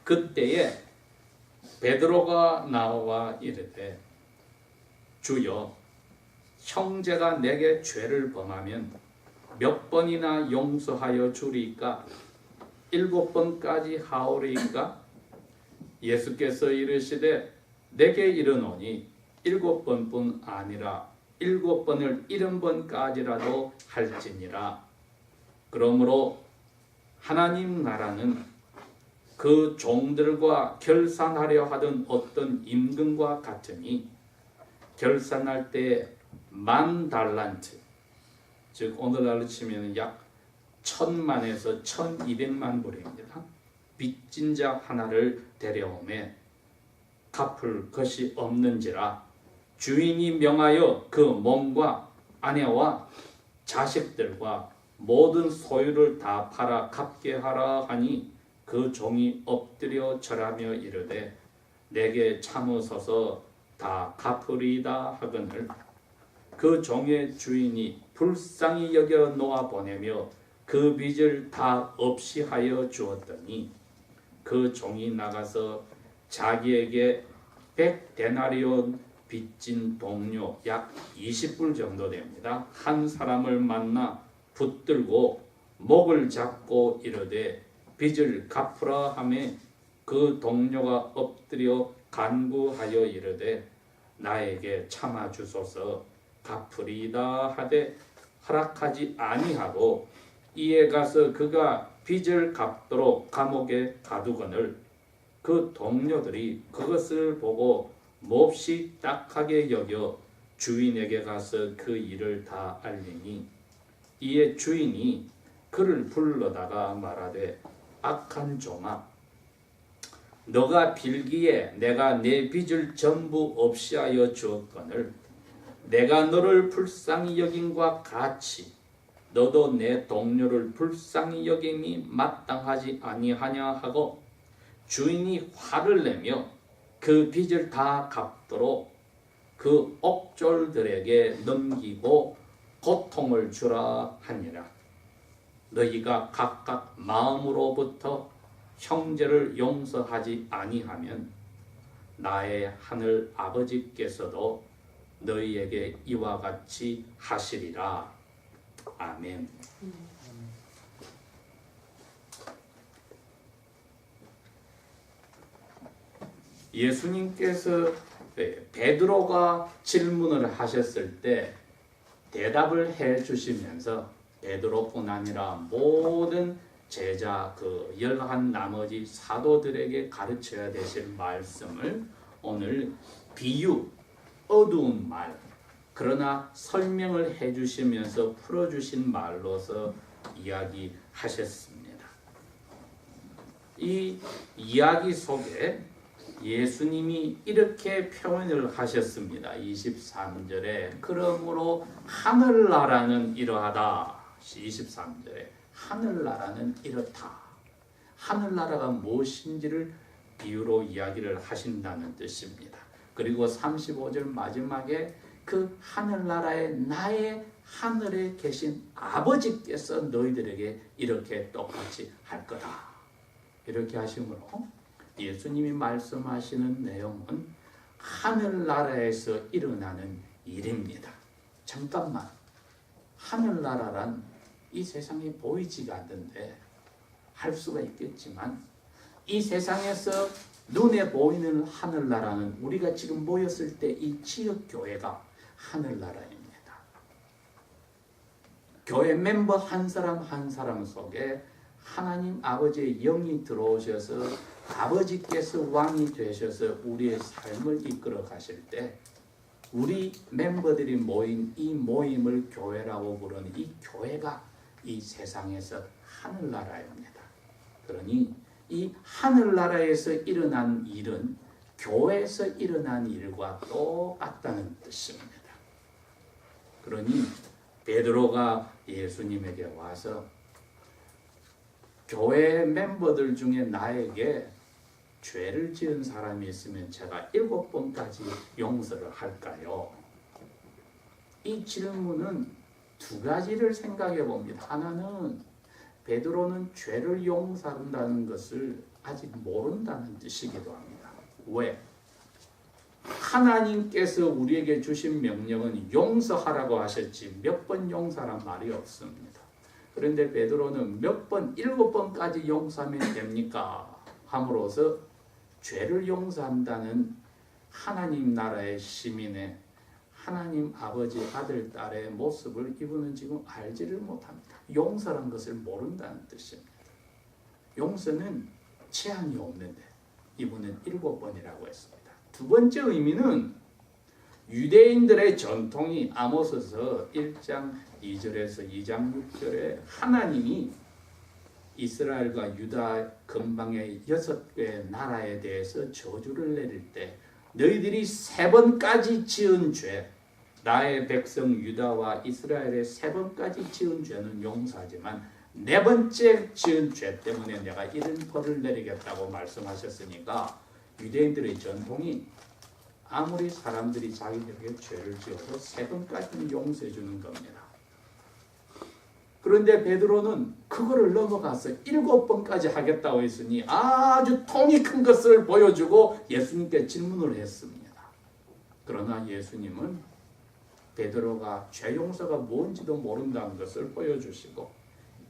그때에 베드로가 나와 이르되 주여 형제가 내게 죄를 범하면 몇 번이나 용서하여 주리까? 7번까지 하오리까? 예수께서 이르시되 내게 이르노니 7번뿐 아니라 7번을 70번까지라도 할지니라. 그러므로 하나님 나라는 그 종들과 결산하려 하던 어떤 임금과 같으니 결산할 때 10,000달란트, 즉 오늘날로 치면 약 1,000만에서 1,200만 불입니다. 빚진 자 하나를 데려오매 갚을 것이 없는지라 주인이 명하여 그 몸과 아내와 자식들과 모든 소유를 다 팔아 갚게 하라 하니 그 종이 엎드려 절하며 이르되 내게 참으소서 다 갚으리이다 하거늘 그 종의 주인이 불쌍히 여겨 놓아 보내며 그 빚을 다 없이 하여 주었더니 그 종이 나가서 자기에게 100데나리온 빚진 동료 약 20불 정도 됩니다. 한 사람을 만나 붙들고 목을 잡고 이르되 빚을 갚으라 하매 그 동료가 엎드려 간구하여 이르되 나에게 참아 주소서 갚으리이다 하되 허락하지 아니하고 이에 가서 그가 빚을 갚도록 감옥에 가두거늘 그 동료들이 그것을 보고 몹시 딱하게 여겨 주인에게 가서 그 일을 다 알리니 이에 주인이 그를 불러다가 말하되 악한 종아 너가 빌기에 내가 내 빚을 전부 없이 하여 주었거늘 내가 너를 불쌍히 여김과 같이 너도 내 동료를 불쌍히 여김이 마땅하지 아니하냐 하고 주인이 화를 내며 그 빚을 다 갚도록 그 옥졸들에게 넘기고 고통을 주라 하니라. 너희가 각각 마음으로부터 형제를 용서하지 아니하면 나의 하늘 아버지께서도 너희에게 이와 같이 하시리라. 아멘. 예수님께서 베드로가 질문을 하셨을 때 대답을 해 주시면서 베드로뿐 아니라 모든 제자 그 11 나머지 사도들에게 가르쳐야 되실 말씀을 오늘 비유, 어두운 말, 그러나 설명을 해 주시면서 풀어주신 말로서 이야기하셨습니다. 이 이야기 속에 예수님이 이렇게 표현을 하셨습니다. 23절에 그러므로 하늘나라는 이러하다. 23절에 하늘나라는 이렇다. 하늘나라가 무엇인지를 비유로 이야기를 하신다는 뜻입니다. 그리고 35절 마지막에 그 하늘나라에 나의 하늘에 계신 아버지께서 너희들에게 이렇게 똑같이 할 거다. 이렇게 하심으로 예수님이 말씀하시는 내용은 하늘나라에서 일어나는 일입니다. 잠깐만, 하늘나라란 이 세상에 보이지가 않는데 할 수가 있겠지만 이 세상에서 눈에 보이는 하늘나라는 우리가 지금 모였을 때 이 지역교회가 하늘나라입니다. 교회 멤버 한 사람 한 사람 속에 하나님 아버지의 영이 들어오셔서 아버지께서 왕이 되셔서 우리의 삶을 이끌어 가실 때 우리 멤버들이 모인 이 모임을 교회라고 부르는 이 교회가 이 세상에서 하늘나라입니다. 그러니 이 하늘나라에서 일어난 일은 교회에서 일어난 일과 똑같다는 뜻입니다. 그러니 베드로가 예수님에게 와서 교회 멤버들 중에 나에게 죄를 지은 사람이 있으면 제가 7번까지 용서를 할까요? 이 질문은 두 가지를 생각해 봅니다. 하나는 베드로는 죄를 용서한다는 것을 아직 모른다는 뜻이기도 합니다. 왜? 하나님께서 우리에게 주신 명령은 용서하라고 하셨지 몇 번 용서란 말이 없습니다. 그런데 베드로는 몇 번, 7번까지 용서하면 됩니까? 함으로써 죄를 용서한다는 하나님 나라의 시민의 하나님 아버지, 아들, 딸의 모습을 이분은 지금 알지를 못합니다. 용서란 것을 모른다는 뜻입니다. 용서는 제한이 없는데 이분은 7번이라고 했습니다. 두 번째 의미는 유대인들의 전통이 아모스서 1장 2절에서 2장 6절에 하나님이 이스라엘과 유다 근방의 6개 나라에 대해서 저주를 내릴 때 너희들이 3번까지 지은 죄, 나의 백성 유다와 이스라엘의 3번까지 지은 죄는 용서하지만 4번째 지은 죄 때문에 내가 이런 벌을 내리겠다고 말씀하셨으니까 유대인들의 전통이 아무리 사람들이 자기들에게 죄를 지어도 3번까지는 용서해 주는 겁니다. 그런데 베드로는 그거를 넘어가서 7번까지 하겠다고 했으니 아주 통이 큰 것을 보여주고 예수님께 질문을 했습니다. 그러나 예수님은 베드로가 죄 용서가 뭔지도 모른다는 것을 보여주시고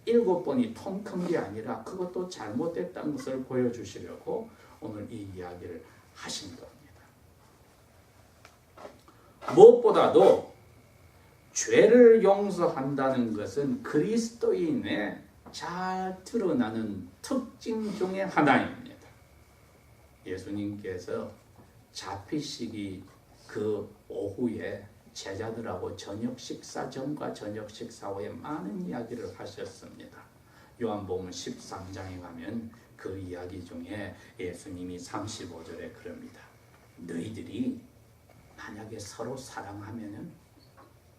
7번이 통 큰 게 아니라 그것도 잘못됐다는 것을 보여주시려고 오늘 이 이야기를 하신 겁니다. 무엇보다도 죄를 용서한다는 것은 그리스도인의 잘 드러나는 특징 중에 하나입니다. 예수님께서 잡히시기 그 오후에 제자들하고 저녁 식사 전과 저녁 식사 후에 많은 이야기를 하셨습니다. 요한복음 13장에 가면 그 이야기 중에 예수님이 35절에 그럽니다. 너희들이 만약에 서로 사랑하면은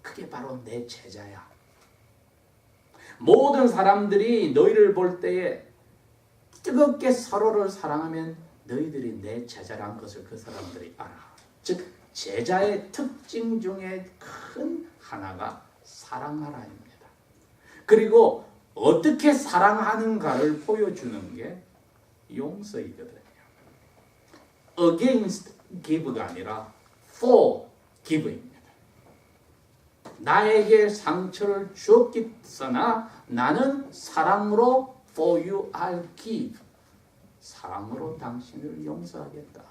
그게 바로 내 제자야. 모든 사람들이 너희를 볼 때에 뜨겁게 서로를 사랑하면 너희들이 내 제자란 것을 그 사람들이 알아. 즉 제자의 특징 중에 큰 하나가 사랑하라입니다. 그리고 어떻게 사랑하는가를 보여주는 게 용서이거든요. Against give가 아니라 for give입니다. 나에게 상처를 주었겠으나 나는 사랑으로 for you I'll give. 사랑으로 당신을 용서하겠다.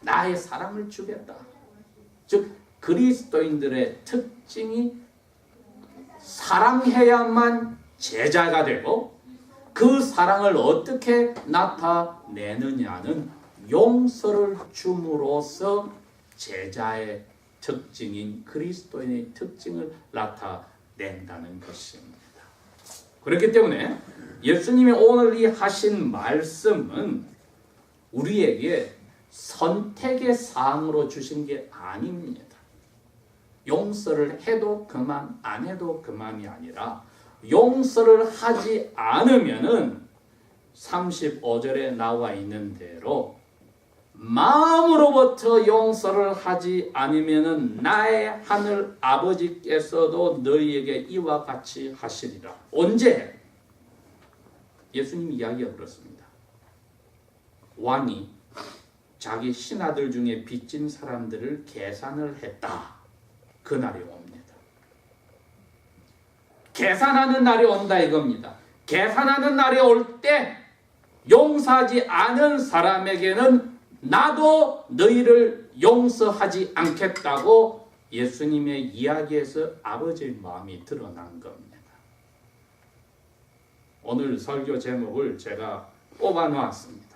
나의 사랑을 주겠다. 즉 그리스도인들의 특징이 사랑해야만 제자가 되고 그 사랑을 어떻게 나타내느냐는 용서를 줌으로써 제자의 특징인 그리스도인의 특징을 나타낸다는 것입니다. 그렇기 때문에 예수님이 오늘 이 하신 말씀은 우리에게 선택의 사항으로 주신 게 아닙니다. 용서를 해도 그만, 안 해도 그만이 아니라 용서를 하지 않으면은 35절에 나와 있는 대로 마음으로부터 용서를 하지 않으면은 나의 하늘 아버지께서도 너희에게 이와 같이 하시리라. 언제? 예수님 이야기가 그렇습니다. 왕이 자기 신하들 중에 빚진 사람들을 계산을 했다. 그날이 옵니다. 계산하는 날이 온다 이겁니다. 계산하는 날이 올 때 용서하지 않은 사람에게는 나도 너희를 용서하지 않겠다고 예수님의 이야기에서 아버지의 마음이 드러난 겁니다. 오늘 설교 제목을 제가 뽑아 놓았습니다.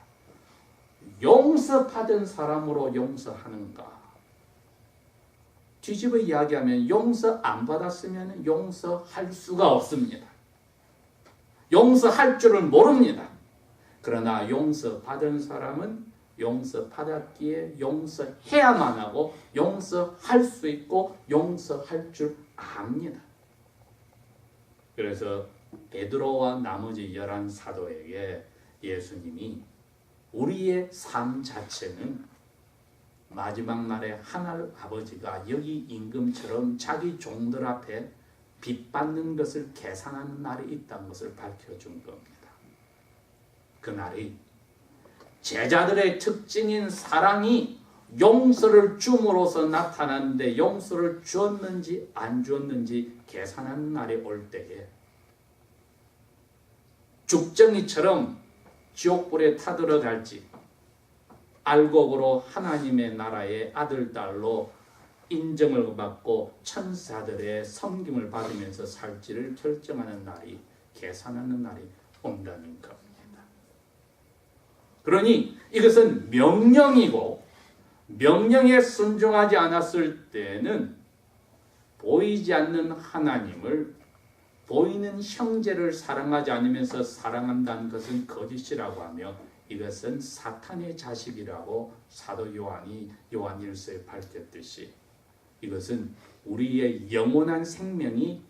용서받은 사람으로 용서하는가? 뒤집어 이야기하면 용서 안 받았으면 용서할 수가 없습니다. 용서할 줄은 모릅니다. 그러나 용서받은 사람은 용서받았기에 용서해야만 하고 용서할 수 있고 용서할 줄 압니다. 그래서 베드로와 나머지 11 사도에게 예수님이 우리의 삶 자체는 마지막 날에 하늘 아버지가 여기 임금처럼 자기 종들 앞에 빚 받는 것을 계산하는 날이 있다는 것을 밝혀준 겁니다. 그 날이 제자들의 특징인 사랑이 용서를 줌으로써 나타나는데 용서를 주었는지 안 주었는지 계산하는 날이 올 때에 죽정이처럼 지옥불에 타들어갈지 알곡으로 하나님의 나라의 아들, 딸로 인정을 받고 천사들의 섬김을 받으면서 살지를 결정하는 날이, 계산하는 날이 온다는 겁니다. 그러니 이것은 명령이고, 명령에 순종하지 않았을 때는 보이지 않는 하나님을, 보이는 형제를 사랑하지 않으면서 사랑한다는 것은 거짓이라고 하며 이것은 사탄의 자식이라고 사도 요한이 요한 1서에 밝혔듯이 이것은 우리의 영원한 생명이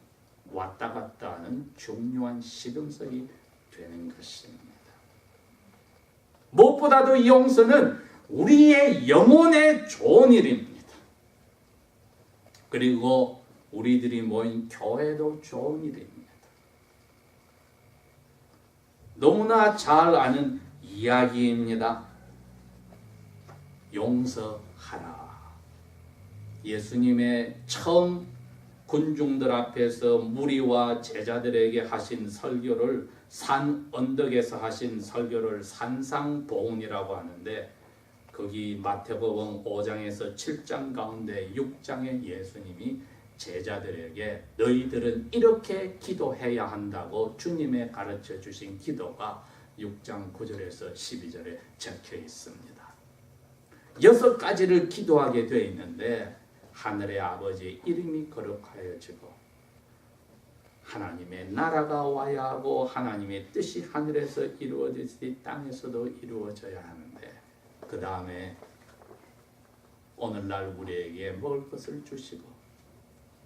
왔다 갔다 하는 중요한 시금석이 되는 것입니다. 무엇보다도 이 용서는 우리의 영혼에 좋은 일입니다. 그리고 우리들이 모인 교회도 좋은 일입니다. 너무나 잘 아는 이야기입니다. 용서하라. 예수님의 처음 군중들 앞에서 무리와 제자들에게 하신 설교를 산 언덕에서 하신 설교를 산상보훈이라고 하는데 거기 마태복음 5장에서 7장 가운데 6장에 예수님이 제자들에게 너희들은 이렇게 기도해야 한다고 주님의 가르쳐 주신 기도가 6장 9절에서 12절에 적혀 있습니다. 6가지를 기도하게 되어 있는데 하늘의 아버지 이름이 거룩하여지고 하나님의 나라가 와야 하고 하나님의 뜻이 하늘에서 이루어지듯이 땅에서도 이루어져야 하는데 그 다음에 오늘날 우리에게 먹을 것을 주시고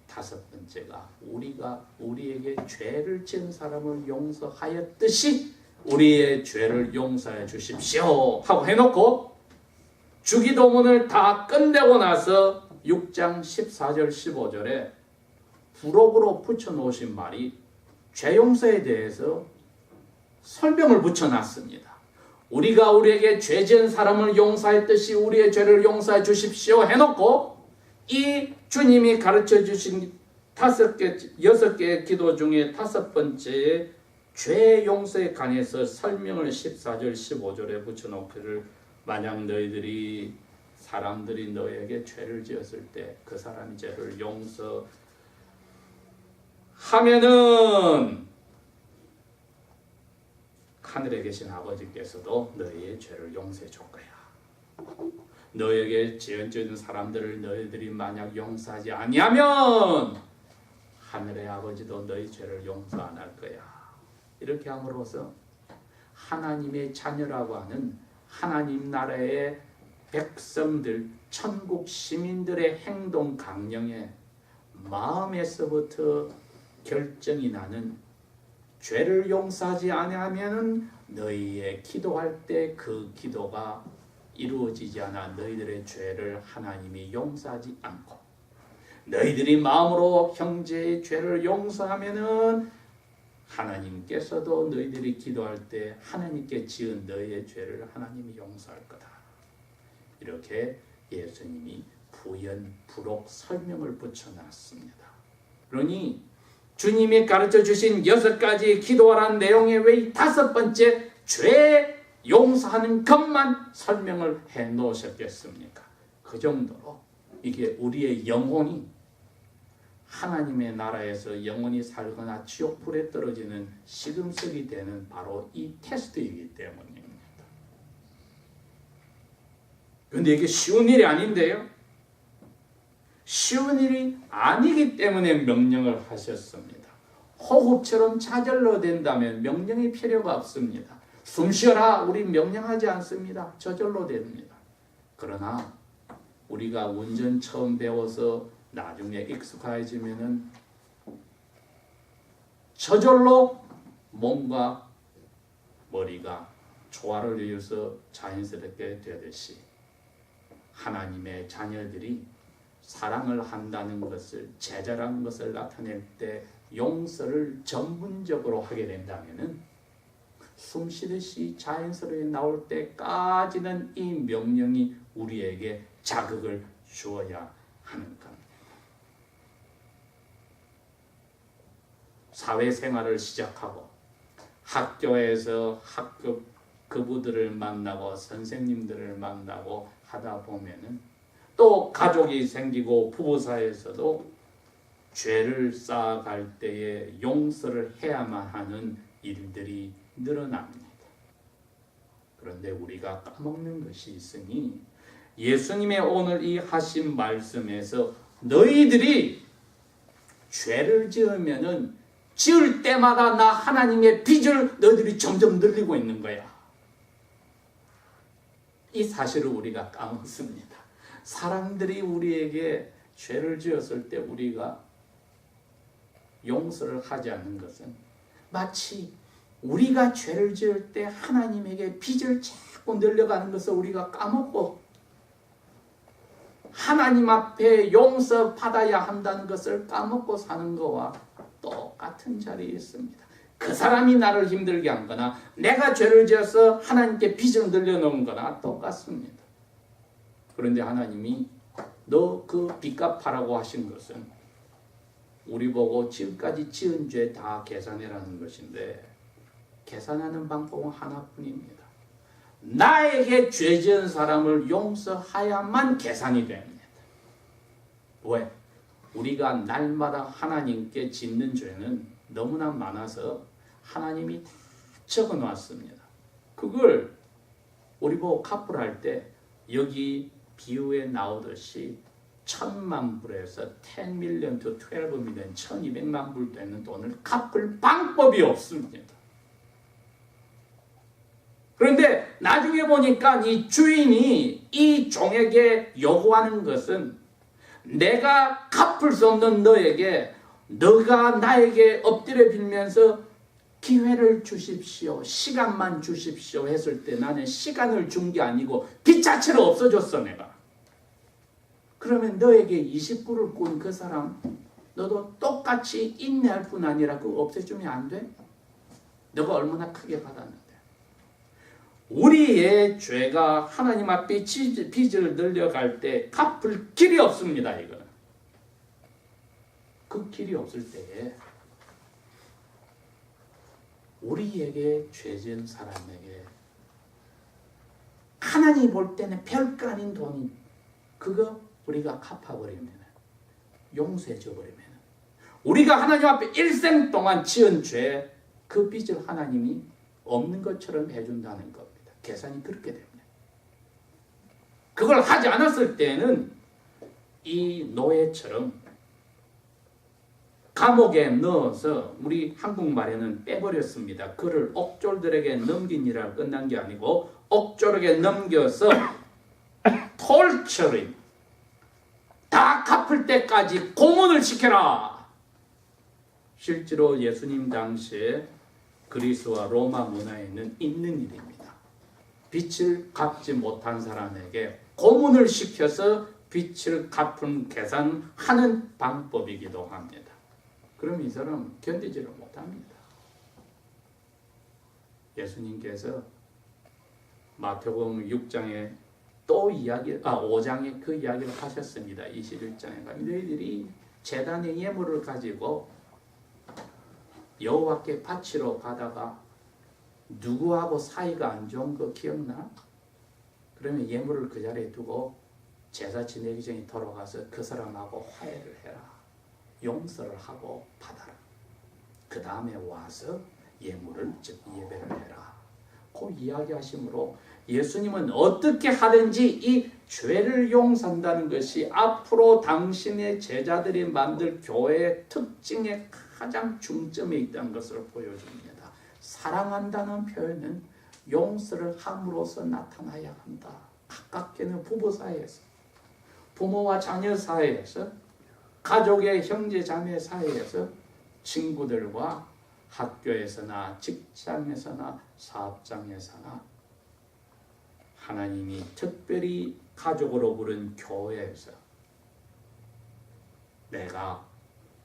5번째가 우리가 우리에게 죄를 지은 사람을 용서하였듯이 우리의 죄를 용서해 주십시오 하고 해놓고 주기도문을 다 끝내고 나서 6장 14절 15절에 부록으로 붙여놓으신 말이 죄 용서에 대해서 설명을 붙여놨습니다. 우리가 우리에게 죄 지은 사람을 용서했듯이 우리의 죄를 용서해 주십시오 해놓고 이 주님이 가르쳐 주신 6개의 기도 중에 5번째의 죄 용서에 관해서 설명을 14절 15절에 붙여놓기를 만약 너희들이 사람들이 너에게 죄를 지었을 때 그 사람의 죄를 용서하면은 하늘에 계신 아버지께서도 너희의 죄를 용서해 줄 거야. 너에게 죄 지은 사람들을 너희들이 만약 용서하지 아니하면 하늘의 아버지도 너희 죄를 용서 안 할 거야. 이렇게 함으로써 하나님의 자녀라고 하는 하나님 나라의 백성들, 천국 시민들의 행동 강령에 마음에서부터 결정이 나는 죄를 용서하지 아니하면 너희의 기도할 때 그 기도가 이루어지지 않아 너희들의 죄를 하나님이 용서하지 않고 너희들이 마음으로 형제의 죄를 용서하면은 하나님께서도 너희들이 기도할 때 하나님께 지은 너희의 죄를 하나님이 용서할 거다. 이렇게 예수님이 부록 설명을 붙여놨습니다. 그러니 주님이 가르쳐 주신 6가지 기도하라는 내용의 왜 5번째 죄 용서하는 것만 설명을 해 놓으셨겠습니까? 그 정도로 이게 우리의 영혼이 하나님의 나라에서 영원히 살거나 지옥불에 떨어지는 시금석이 되는 바로 이 테스트이기 때문입니다. 그런데 이게 쉬운 일이 아닌데요. 쉬운 일이 아니기 때문에 명령을 하셨습니다. 호흡처럼 자절로 된다면 명령이 필요가 없습니다. 숨 쉬어라 우리 명령하지 않습니다. 저절로 됩니다. 그러나 우리가 운전 처음 배워서 나중에 익숙해지면은 저절로 몸과 머리가 조화를 이루어서 자연스럽게 되듯이 하나님의 자녀들이 사랑을 한다는 것을, 제자라는 것을 나타낼 때 용서를 전문적으로 하게 된다면은 숨쉬듯이 자연스럽게 나올 때까지는 이 명령이 우리에게 자극을 주어야 하는 겁니다. 사회생활을 시작하고 학교에서 학급 그부들을 만나고 선생님들을 만나고 하다 보면은 또 가족이 생기고 부부 사이에서도 죄를 쌓아갈 때에 용서를 해야만 하는 일들이 늘어납니다. 그런데 우리가 까먹는 것이 있으니 예수님의 오늘 이 하신 말씀에서 너희들이 죄를 지으면은 지을 때마다 나 하나님의 빚을 너희들이 점점 늘리고 있는 거야. 이 사실을 우리가 까먹습니다. 사람들이 우리에게 죄를 지었을 때 우리가 용서를 하지 않는 것은 마치 우리가 죄를 지을 때 하나님에게 빚을 자꾸 늘려가는 것을 우리가 까먹고 하나님 앞에 용서받아야 한다는 것을 까먹고 사는 것과 똑같은 자리에 있습니다. 그 사람이 나를 힘들게 한 거나 내가 죄를 지어서 하나님께 빚을 늘려놓은 거나 똑같습니다. 그런데 하나님이 너 그 빚 갚아라고 하신 것은 우리 보고 지금까지 지은 죄 다 계산해라는 것인데 계산하는 방법은 하나뿐입니다. 나에게 죄 지은 사람을 용서해야만 계산이 됩니다. 왜? 우리가 날마다 하나님께 짓는 죄는 너무나 많아서 하나님이 다 적어놨습니다. 그걸 우리 보고 갚으라 때 여기 비유에 나오듯이 1,000만 불에서 10 million to 12 million 1,200만 불 되는 돈을 갚을 방법이 없습니다. 그런데 나중에 보니까 이 주인이 이 종에게 요구하는 것은 내가 갚을 수 없는 너에게 너가 나에게 엎드려 빌면서 기회를 주십시오. 시간만 주십시오 했을 때 나는 시간을 준 게 아니고 빚 자체를 없어졌어 내가. 그러면 너에게 20불을 꾼 그 사람 너도 똑같이 인내할 뿐 아니라 그거 없애주면 안 돼? 너가 얼마나 크게 받았는데. 우리의 죄가 하나님 앞에 빚을 늘려갈 때 갚을 길이 없습니다. 이거는. 그 길이 없을 때에 우리에게 죄 지은 사람에게 하나님이 볼 때는 별거 아닌 돈이 그거 우리가 갚아버리면 용서해줘버리면 우리가 하나님 앞에 일생 동안 지은 죄 그 빚을 하나님이 없는 것처럼 해준다는 겁니다. 계산이 그렇게 됩니다. 그걸 하지 않았을 때는 이 노예처럼 감옥에 넣어서 우리 한국말에는 빼버렸습니다. 그를 옥졸들에게 넘기니라 끝난 게 아니고 옥졸에게 넘겨서 톨처리 다 갚을 때까지 고문을 시켜라. 실제로 예수님 당시에 그리스와 로마 문화에는 있는 일입니다. 빚을 갚지 못한 사람에게 고문을 시켜서 빚을 갚은 계산하는 방법이기도 합니다. 그럼 이 사람 견디지를 못합니다. 예수님께서 마태복음 6장에 또 5장에 그 이야기를 하셨습니다. 21장에 너희들이 제단의 예물을 가지고 여호와께 바치러 가다가 누구하고 사이가 안 좋은 거 기억나? 그러면 예물을 그 자리에 두고 제사 지내기 전에 돌아가서 그 사람하고 화해를 해라. 용서를 하고 받아라. 그 다음에 와서 예물을 예배를 해라. 그 이야기하심으로 예수님은 어떻게 하든지 이 죄를 용서한다는 것이 앞으로 당신의 제자들이 만들 교회의 특징의 가장 중점에 있다는 것을 보여줍니다. 사랑한다는 표현은 용서를 함으로써 나타나야 한다. 가깝게는 부부 사이에서, 부모와 자녀 사이에서, 가족의 형제 자매 사이에서, 친구들과 학교에서나 직장에서나 사업장에서나 하나님이 특별히 가족으로 부른 교회에서 내가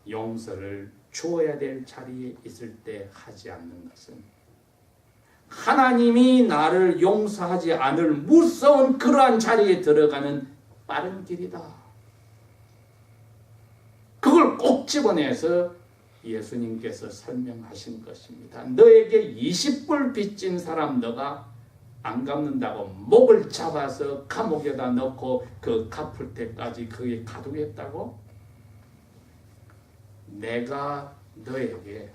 용서를 주어야 될 자리에 있을 때 하지 않는 것은 하나님이 나를 용서하지 않을 무서운 그러한 자리에 들어가는 빠른 길이다. 그걸 꼭 집어내서 예수님께서 설명하신 것입니다. 너에게 20불 빚진 사람 너가 안 갚는다고 목을 잡아서 감옥에다 넣고 그 갚을 때까지 그게 가두겠다고? 내가 너에게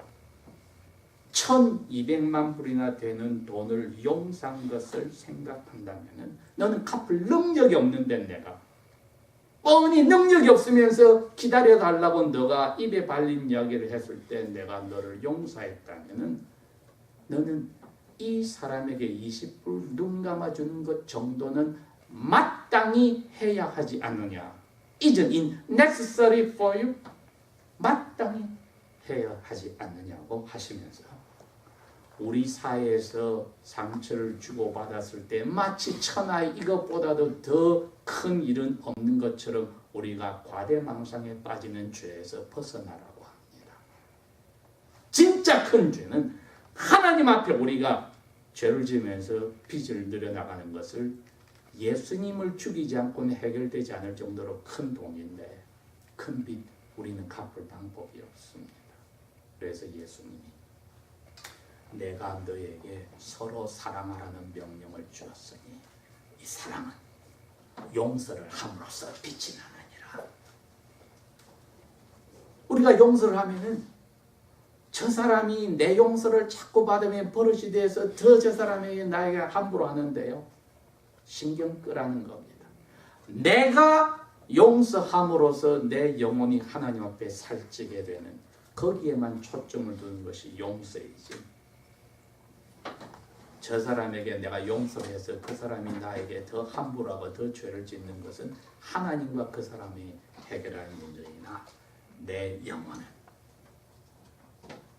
1200만 불이나 되는 돈을 용서한 것을 생각한다면 너는 갚을 능력이 없는데 내가 뻔히 능력이 없으면서 기다려달라고 너가 입에 발린 이야기를 했을 때 내가 너를 용서했다면 너는 이 사람에게 20불 눈 감아주는 것 정도는 마땅히 해야 하지 않느냐. Isn't it necessary for you? 마땅히 해야 하지 않느냐고 하시면서 우리 사회에서 상처를 주고받았을 때 마치 천하의 이것보다도 더 큰 일은 없는 것처럼 우리가 과대망상에 빠지는 죄에서 벗어나라고 합니다. 진짜 큰 죄는 하나님 앞에 우리가 죄를 지으면서 빚을 늘어나가는 것을 예수님을 죽이지 않고는 해결되지 않을 정도로 큰 돈인데 큰 빚 우리는 갚을 방법이 없습니다. 그래서 예수님이 내가 너에게 서로 사랑하라는 명령을 주었으니 이 사랑은 용서를 함으로써 빛이 나느니라. 우리가 용서를 하면은 저 사람이 내 용서를 자꾸 받으면 버릇이 돼서 더 저 사람에게 나에게 함부로 하는데요. 신경 끄라는 겁니다. 내가 용서함으로써 내 영혼이 하나님 앞에 살찌게 되는 거기에만 초점을 두는 것이 용서이지. 저 사람에게 내가 용서를 해서 그 사람이 나에게 더 함부로 하고 더 죄를 짓는 것은 하나님과 그 사람이 해결할 문제이나 내 영혼은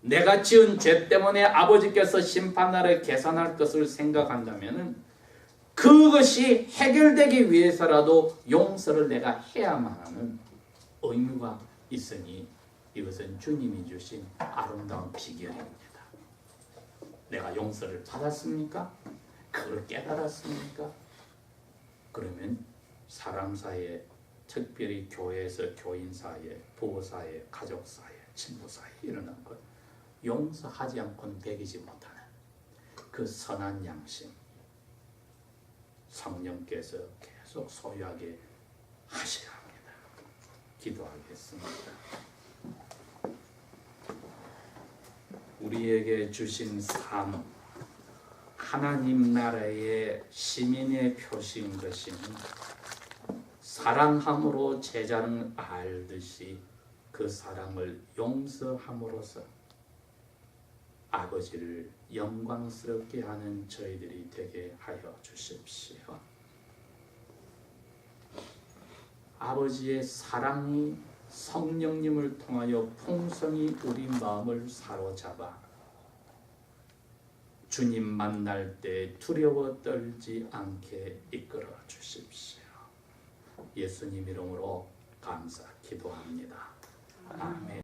내가 지은 죄 때문에 아버지께서 심판날에 계산할 것을 생각한다면 그것이 해결되기 위해서라도 용서를 내가 해야만 하는 의무가 있으니 이것은 주님이 주신 아름다운 비결입니다. 내가 용서를 받았습니까? 그걸 깨달았습니까? 그러면 사람 사이에, 특별히 교회에서 교인 사이에, 부부 사이에, 가족 사이에, 친구 사이에 일어난 것 용서하지 않고는 되지 못하는 그 선한 양심 성령께서 계속 소유하게 하셔야 합니다. 기도하겠습니다. 우리에게 주신 삶, 하나님 나라의 시민의 표시인 것이니 사랑함으로 제자는 알듯이 그 사랑을 용서함으로써 아버지를 영광스럽게 하는 저희들이 되게 하여 주십시오. 아버지의 사랑이 성령님을 통하여 풍성히 우리 마음을 사로잡아 주님 만날 때 두려워 떨지 않게 이끌어 주십시오. 예수님 이름으로 감사 기도합니다. 아멘.